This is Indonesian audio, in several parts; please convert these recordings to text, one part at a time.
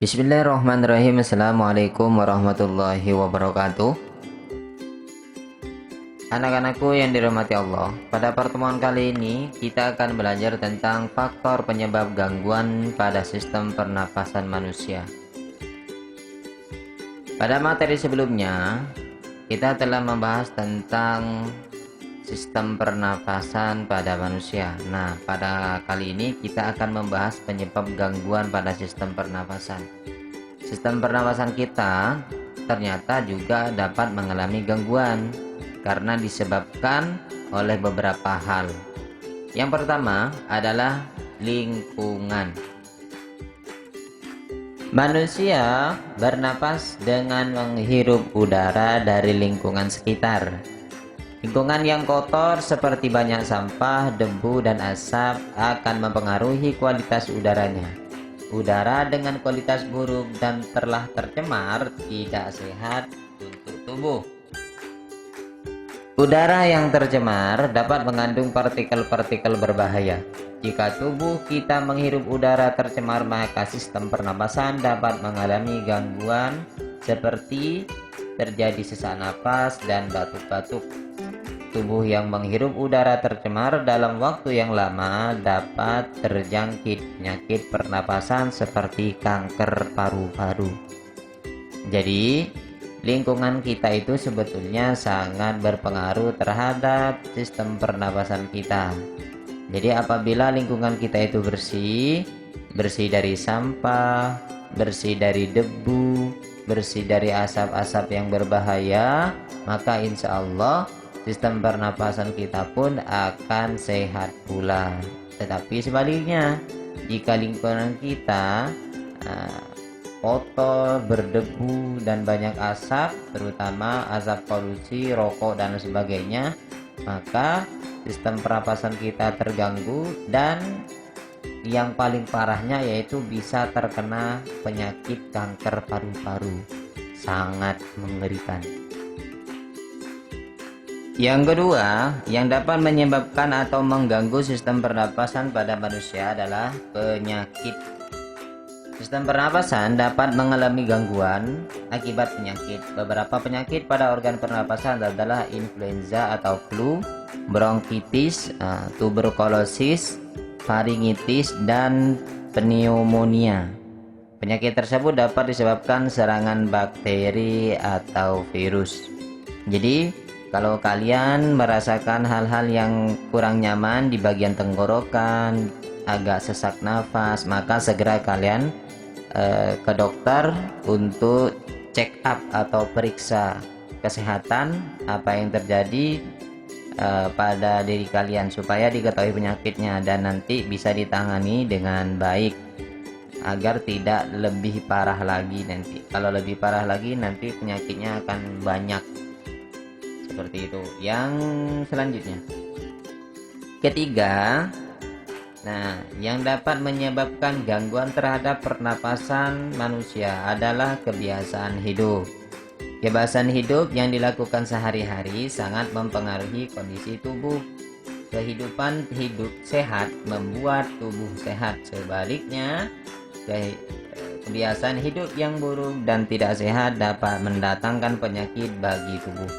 Bismillahirrahmanirrahim. Assalamualaikum warahmatullahi wabarakatuh. Anak-anakku yang dirahmati Allah, pada pertemuan kali ini kita akan belajar tentang faktor penyebab gangguan pada sistem pernapasan manusia. Pada materi sebelumnya, kita telah membahas tentang sistem pernapasan pada manusia. Nah, pada kali ini kita akan membahas penyebab gangguan pada sistem pernapasan. Sistem pernapasan kita ternyata juga dapat mengalami gangguan karena disebabkan oleh beberapa hal. Yang pertama adalah lingkungan. Manusia bernapas dengan menghirup udara dari lingkungan sekitar. Lingkungan yang kotor seperti banyak sampah, debu, dan asap akan mempengaruhi kualitas udaranya. Udara dengan kualitas buruk dan telah tercemar tidak sehat untuk tubuh. Udara yang tercemar dapat mengandung partikel-partikel berbahaya. Jika tubuh kita menghirup udara tercemar, maka sistem pernapasan dapat mengalami gangguan seperti terjadi sesak napas dan batuk-batuk. Tubuh yang menghirup udara tercemar dalam waktu yang lama dapat terjangkit penyakit pernapasan seperti kanker paru-paru. Jadi, lingkungan kita itu sebetulnya sangat berpengaruh terhadap sistem pernapasan kita. Jadi, apabila lingkungan kita itu bersih, bersih dari sampah, bersih dari debu, bersih dari asap-asap yang berbahaya, maka insya Allah sistem pernapasan kita pun akan sehat pula. Tetapi sebaliknya, jika lingkungan kita kotor, berdebu, dan banyak asap, terutama asap polusi, rokok, dan sebagainya, maka sistem pernapasan kita terganggu dan yang paling parahnya yaitu bisa terkena penyakit kanker paru-paru. Sangat mengerikan. Yang kedua, yang dapat menyebabkan atau mengganggu sistem pernapasan pada manusia adalah penyakit. Sistem pernapasan dapat mengalami gangguan akibat penyakit. Beberapa penyakit pada organ pernapasan adalah influenza atau flu, bronkitis, tuberkulosis, faringitis, dan pneumonia. Penyakit tersebut dapat disebabkan serangan bakteri atau virus. Jadi, kalau kalian merasakan hal-hal yang kurang nyaman di bagian tenggorokan, agak sesak nafas, maka segera kalian ke dokter untuk check up atau periksa kesehatan apa yang terjadi pada diri kalian supaya diketahui penyakitnya dan nanti bisa ditangani dengan baik agar tidak lebih parah lagi nanti. Kalau lebih parah lagi nanti penyakitnya akan banyak. Seperti itu. Yang selanjutnya, ketiga, yang dapat menyebabkan gangguan terhadap pernapasan manusia adalah kebiasaan hidup. Kebiasaan hidup yang dilakukan sehari-hari sangat mempengaruhi kondisi tubuh. Kehidupan hidup sehat membuat tubuh sehat. Sebaliknya, kebiasaan hidup yang buruk dan tidak sehat dapat mendatangkan penyakit bagi tubuh.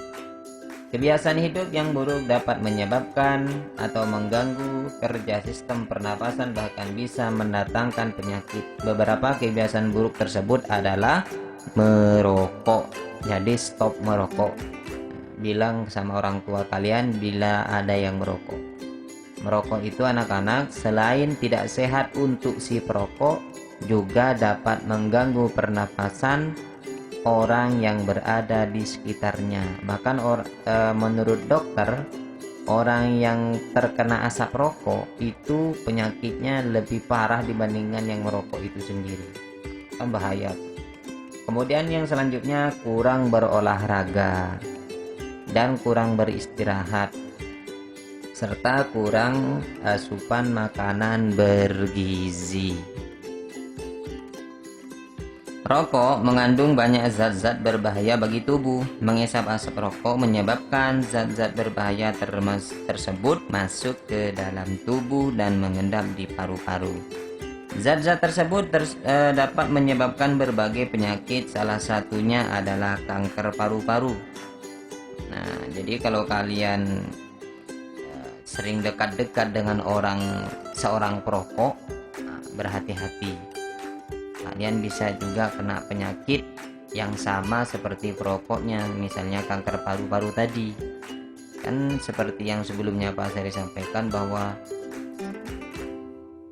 Kebiasaan hidup yang buruk dapat menyebabkan atau mengganggu kerja sistem pernapasan, bahkan bisa mendatangkan penyakit. Beberapa kebiasaan buruk tersebut adalah merokok. Jadi stop merokok. Bilang sama orang tua kalian bila ada yang merokok. Merokok itu anak-anak selain tidak sehat untuk si perokok, juga dapat mengganggu pernapasan orang yang berada di sekitarnya. Bahkan menurut dokter, orang yang terkena asap rokok itu penyakitnya lebih parah dibandingkan yang merokok itu sendiri. Kan bahaya. Kemudian yang selanjutnya, kurang berolahraga dan kurang beristirahat serta kurang asupan makanan bergizi. Rokok mengandung banyak zat-zat berbahaya bagi tubuh. Mengisap asap rokok menyebabkan zat-zat berbahaya tersebut masuk ke dalam tubuh dan mengendap di paru-paru. Zat-zat tersebut dapat menyebabkan berbagai penyakit, salah satunya adalah kanker paru-paru. Nah, jadi kalau kalian sering dekat-dekat dengan seorang perokok, berhati-hati. Kalian bisa juga kena penyakit yang sama seperti perokoknya, misalnya kanker paru-paru tadi. Kan seperti yang sebelumnya Pak Seri sampaikan bahwa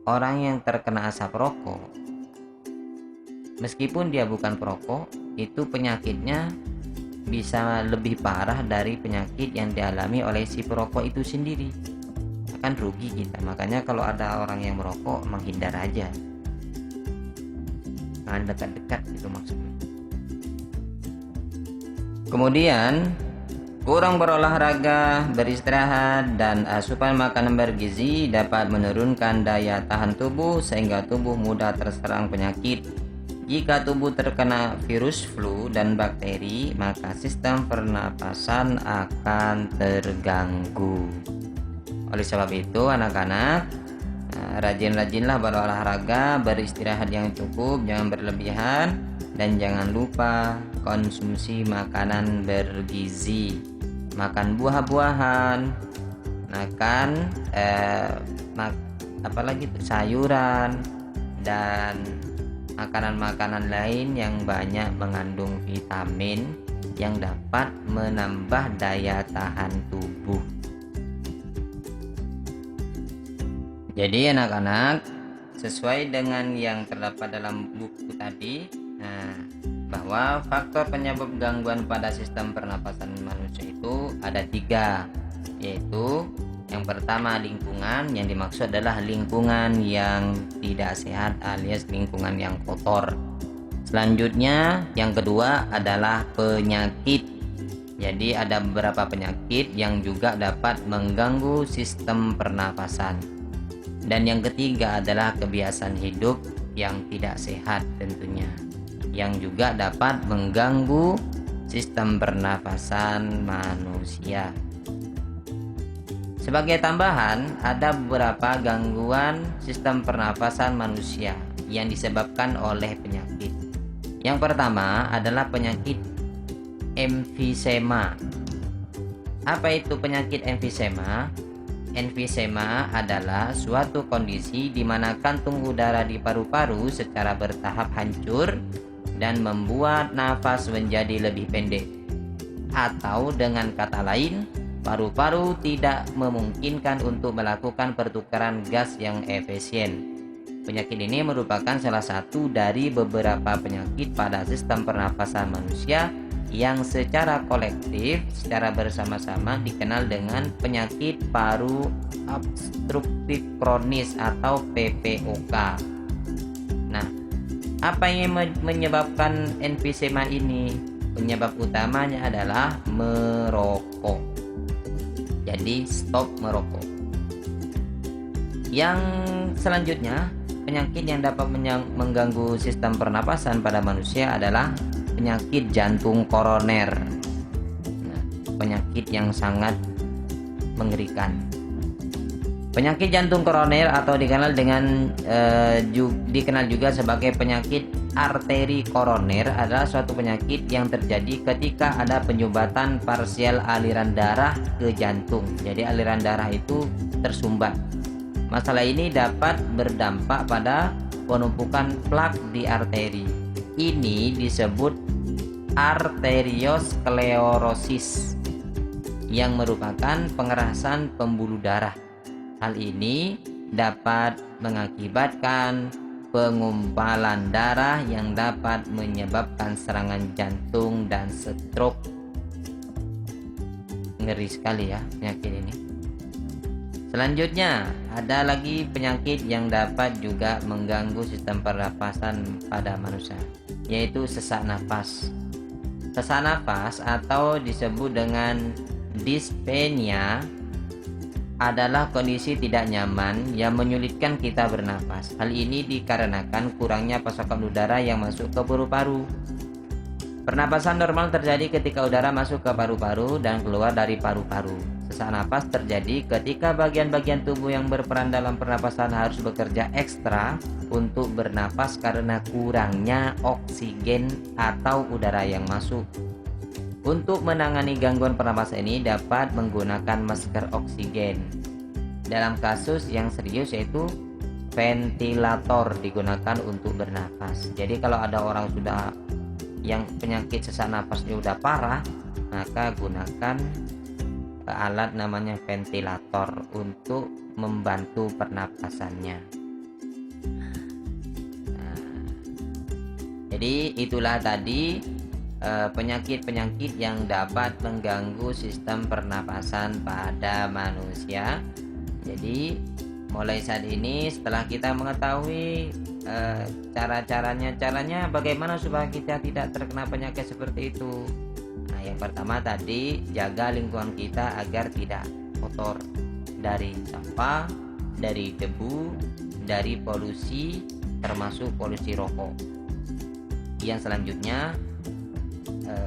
orang yang terkena asap rokok, meskipun dia bukan perokok, itu penyakitnya bisa lebih parah dari penyakit yang dialami oleh si perokok itu sendiri. Akan rugi kita. Makanya kalau ada orang yang merokok, menghindar aja, jangan dekat-dekat, itu maksudnya. Kemudian kurang berolahraga, beristirahat, dan asupan makanan bergizi dapat menurunkan daya tahan tubuh sehingga tubuh mudah terserang penyakit. Jika tubuh terkena virus flu dan bakteri, maka sistem pernapasan akan terganggu. Oleh sebab itu, anak-anak, rajin-rajinlah berolahraga, beristirahat yang cukup, jangan berlebihan, dan jangan lupa konsumsi makanan bergizi. Makan buah-buahan, makan apalagi sayuran, dan makanan-makanan lain yang banyak mengandung vitamin yang dapat menambah daya tahan tubuh. Jadi anak-anak, sesuai dengan yang terdapat dalam buku tadi, bahwa faktor penyebab gangguan pada sistem pernapasan manusia itu ada 3, yaitu yang pertama lingkungan, yang dimaksud adalah lingkungan yang tidak sehat alias lingkungan yang kotor. Selanjutnya yang kedua adalah penyakit. Jadi ada beberapa penyakit yang juga dapat mengganggu sistem pernapasan. Dan yang ketiga adalah kebiasaan hidup yang tidak sehat tentunya, yang juga dapat mengganggu sistem pernapasan manusia. Sebagai tambahan, ada beberapa gangguan sistem pernapasan manusia yang disebabkan oleh penyakit. Yang pertama adalah penyakit emfisema. Apa itu penyakit emfisema? Emfisema adalah suatu kondisi di mana kantung udara di paru-paru secara bertahap hancur dan membuat nafas menjadi lebih pendek. Atau dengan kata lain, paru-paru tidak memungkinkan untuk melakukan pertukaran gas yang efisien. Penyakit ini merupakan salah satu dari beberapa penyakit pada sistem pernapasan manusia yang secara kolektif, secara bersama-sama dikenal dengan penyakit paru obstruktif kronis atau PPOK. Nah, apa yang menyebabkan emfisema ini? Penyebab utamanya adalah merokok. Jadi stop merokok. Yang selanjutnya, penyakit yang dapat mengganggu sistem pernapasan pada manusia adalah penyakit jantung koroner. Nah, penyakit yang sangat mengerikan. Penyakit jantung koroner atau dikenal juga sebagai penyakit arteri koroner adalah suatu penyakit yang terjadi ketika ada penyumbatan parsial aliran darah ke jantung. Jadi aliran darah itu tersumbat. Masalah ini dapat berdampak pada penumpukan plak di arteri. Ini disebut arteriosklerosis yang merupakan pengerasan pembuluh darah. Hal ini dapat mengakibatkan pengumpalan darah yang dapat menyebabkan serangan jantung dan stroke. Ngeri sekali ya penyakit ini. Selanjutnya ada lagi penyakit yang dapat juga mengganggu sistem pernapasan pada manusia, yaitu sesak nafas. Sesak nafas atau disebut dengan dyspnea adalah kondisi tidak nyaman yang menyulitkan kita bernapas. Hal ini dikarenakan kurangnya pasokan udara yang masuk ke paru-paru. Pernapasan normal terjadi ketika udara masuk ke paru-paru dan keluar dari paru-paru. sesak napas terjadi ketika bagian-bagian tubuh yang berperan dalam pernapasan harus bekerja ekstra untuk bernapas karena kurangnya oksigen atau udara yang masuk. Untuk menangani gangguan pernapasan ini dapat menggunakan masker oksigen. Dalam kasus yang serius yaitu ventilator digunakan untuk bernapas. Jadi kalau ada orang sudah yang penyakit sesak napasnya udah parah, maka gunakan alat namanya ventilator untuk membantu pernapasannya. Jadi itulah tadi penyakit-penyakit yang dapat mengganggu sistem pernapasan pada manusia. Jadi mulai saat ini setelah kita mengetahui caranya bagaimana supaya kita tidak terkena penyakit seperti itu. Nah, yang pertama tadi jaga lingkungan kita agar tidak kotor dari sampah, dari debu, dari polusi termasuk polusi rokok. Yang selanjutnya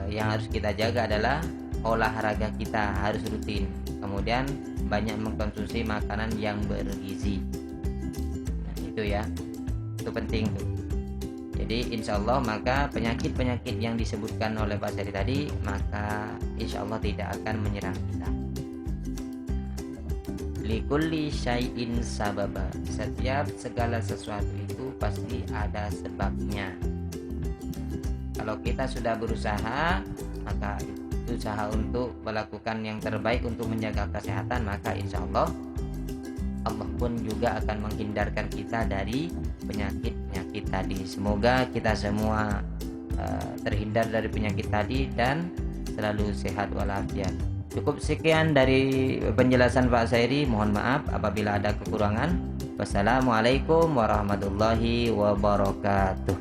yang harus kita jaga adalah olahraga kita harus rutin. Kemudian banyak mengkonsumsi makanan yang bergizi. Nah, itu ya, itu penting tuh. Jadi insya Allah maka penyakit-penyakit yang disebutkan oleh Pak Seri tadi maka insya Allah tidak akan menyerang kita. Likulli syai'in sababa. Setiap segala sesuatu itu pasti ada sebabnya. Kalau kita sudah berusaha, maka usaha untuk melakukan yang terbaik untuk menjaga kesehatan, maka insya Allah Allah pun juga akan menghindarkan kita dari penyakit-penyakit tadi. Semoga kita semua terhindar dari penyakit tadi dan selalu sehat walafiat. Cukup sekian dari penjelasan Pak Sairi. Mohon maaf apabila ada kekurangan. Wassalamualaikum warahmatullahi wabarakatuh.